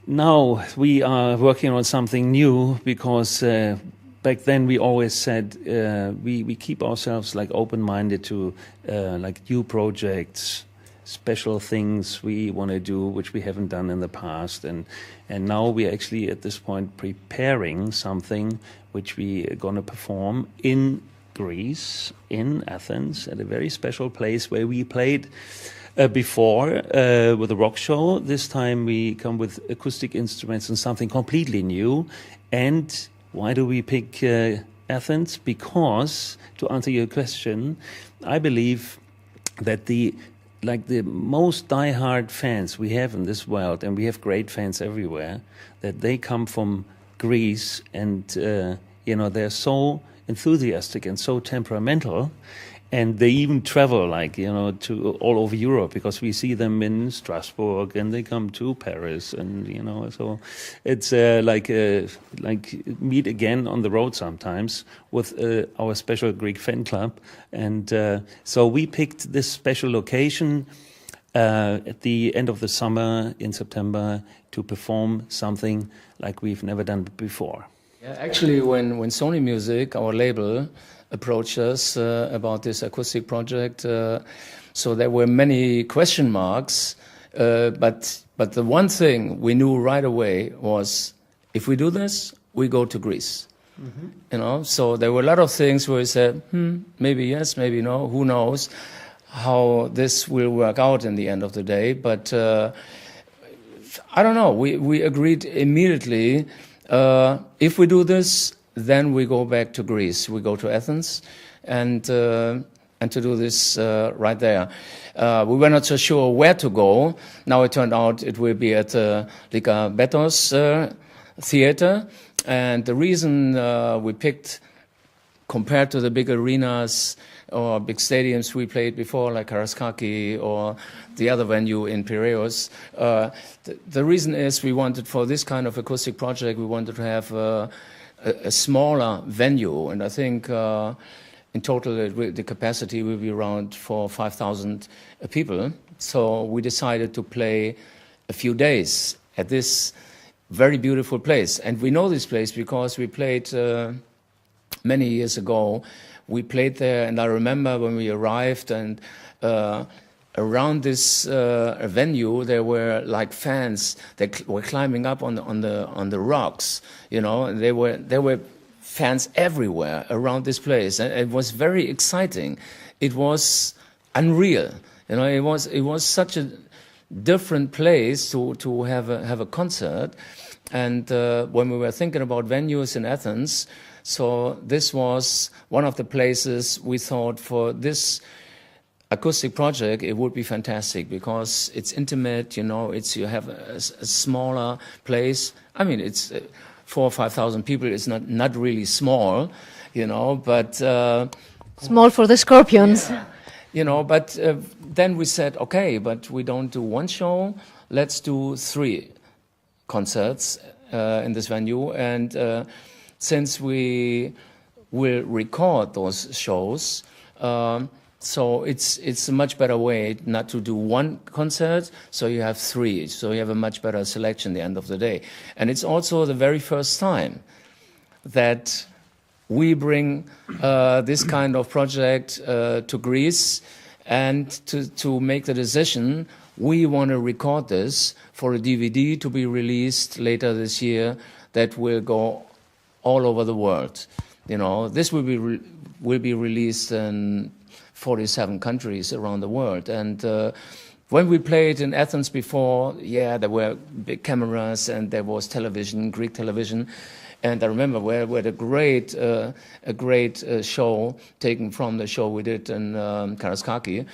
now we are working on something new because back then we always said we keep ourselves like open-minded to like new projects, special things we want to do which we haven't done in the past, and now we are actually at this point preparing something which we are going to perform in Greece, in Athens, at a very special place where we played before with a rock show. This time we come with acoustic instruments and something completely new. And why do we pick Athens? Because, to answer your question, I believe that the most diehard fans we have in this world, and we have great fans everywhere, that they come from Greece, and they're so enthusiastic and so temperamental, and they even travel to all over Europe, because we see them in Strasbourg and they come to Paris, and so it's like meet again on the road sometimes with our special Greek fan club, and so we picked this special location at the end of the summer in September to perform something like we've never done before. Yeah, actually, when Sony Music, our label, approached us about this acoustic project, so there were many question marks, but the one thing we knew right away was, if we do this, we go to Greece. Mm-hmm. So there were a lot of things where we said, maybe yes, maybe no, who knows how this will work out in the end of the day, but I don't know, we agreed immediately. If we do this, then we go back to Greece. We go to Athens, and to do this right there. We were not so sure where to go. Now it turned out it will be at the Lycabettus Theatre, and the reason we picked, compared to the big arenas or big stadiums we played before, like Karaiskaki or the other venue in Piraeus, the reason is we wanted, for this kind of acoustic project, we wanted to have a smaller venue, and I think in total the capacity will be around 4,000 or 5,000 people. So we decided to play a few days at this very beautiful place, and we know this place because we played many years ago. We played there, and I remember when we arrived, and around this venue there were like fans that were climbing up on the rocks. There were fans everywhere around this place, and it was very exciting. It was unreal. It was such a different place to have a concert. And when we were thinking about venues in Athens, so this was one of the places we thought, for this acoustic project, it would be fantastic, because it's intimate, you have a smaller place. I mean, it's 4,000 or 5,000 people. It's not really small, but small for the Scorpions. Yeah, but then we said, okay, but we don't do one show. Let's do 3 concerts in this venue, and since we will record those shows, so it's a much better way not to do 1 concert, so you have 3, so you have a much better selection at the end of the day. And it's also the very first time that we bring this kind of project to Greece, and to make the decision, we want to record this for a DVD to be released later this year that will go all over the world. This will be released in 47 countries around the world. And when we played in Athens before, there were big cameras and there was television, Greek television. And I remember we had a great show taken from the show we did in Karaiskaki.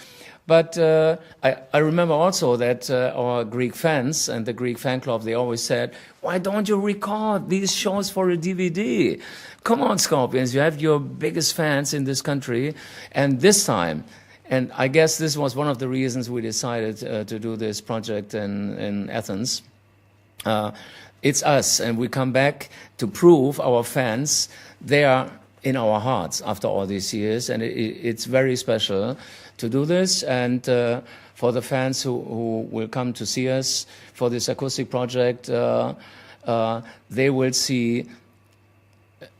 But I remember also that our Greek fans and the Greek fan club, they always said, why don't you record these shows for a DVD? Come on, Scorpions, you have your biggest fans in this country. And this time, and I guess this was one of the reasons we decided to do this project in Athens, it's us, and we come back to prove our fans they are in our hearts after all these years, and it's very special to do this. And for the fans who will come to see us for this acoustic project, they will see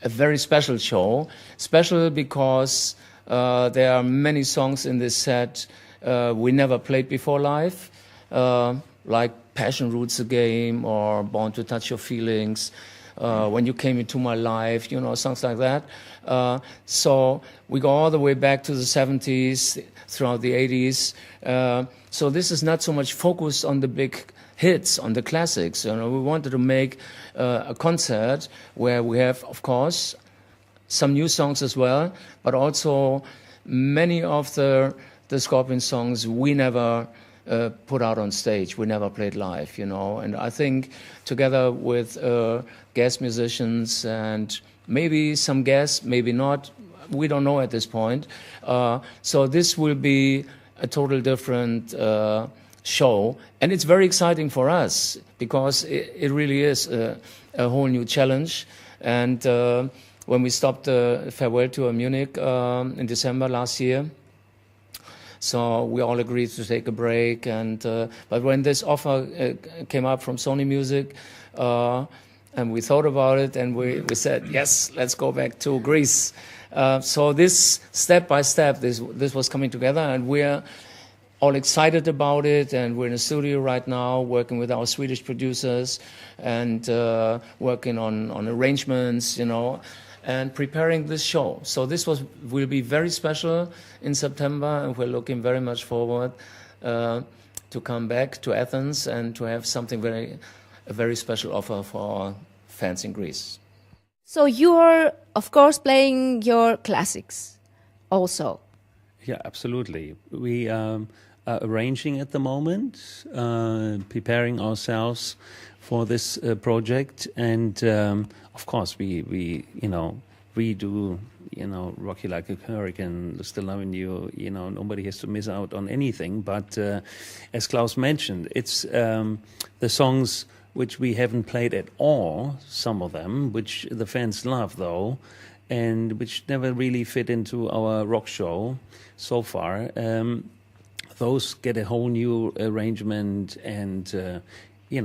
a very special show. Special because there are many songs in this set we never played before live, like Passion Roots the Game or Born to Touch Your Feelings, When You Came Into My Life, you know, songs like that. So we go all the way back to the 70s, throughout the 80s. So this is not so much focused on the big hits, on the classics. You know, we wanted to make a concert where we have, of course, some new songs as well, but also many of the Scorpion songs we never put out on stage, we never played live, you know. And I think together with guest musicians and maybe some guests, maybe not, we don't know at this point. So this will be a total different show, and it's very exciting for us because it really is a whole new challenge. And when we stopped the farewell tour in Munich in December last year, so we all agreed to take a break. And but when this offer came up from Sony Music, and we thought about it, and we said, yes, let's go back to Greece. So this step by step, this was coming together, and we're all excited about it. And we're in the studio right now, working with our Swedish producers and working on arrangements, you know, and preparing this show. So this will be very special in September, and we're looking very much forward to come back to Athens and to have something a very special offer for our fans in Greece. So you're, of course, playing your classics also. Yeah, absolutely. We are arranging at the moment, preparing ourselves for this project, and of course we do Rocky Like a Hurricane, Still Loving You. You know, nobody has to miss out on anything. But as Klaus mentioned, it's the songs which we haven't played at all, some of them, which the fans love though, and which never really fit into our rock show so far. Those get a whole new arrangement, and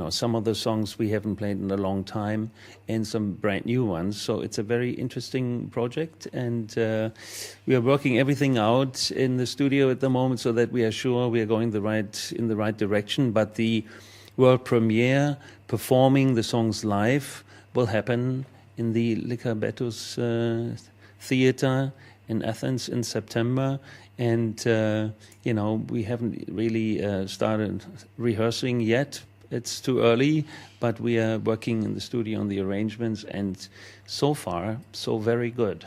some of the songs we haven't played in a long time, and some brand new ones. So it's a very interesting project, and we are working everything out in the studio at the moment so that we are sure we are going in the right direction. But the world premiere, performing the songs live, will happen in the Lycabettus Theatre in Athens in September. And, we haven't really started rehearsing yet. It's too early, but we are working in the studio on the arrangements, and so far, so very good.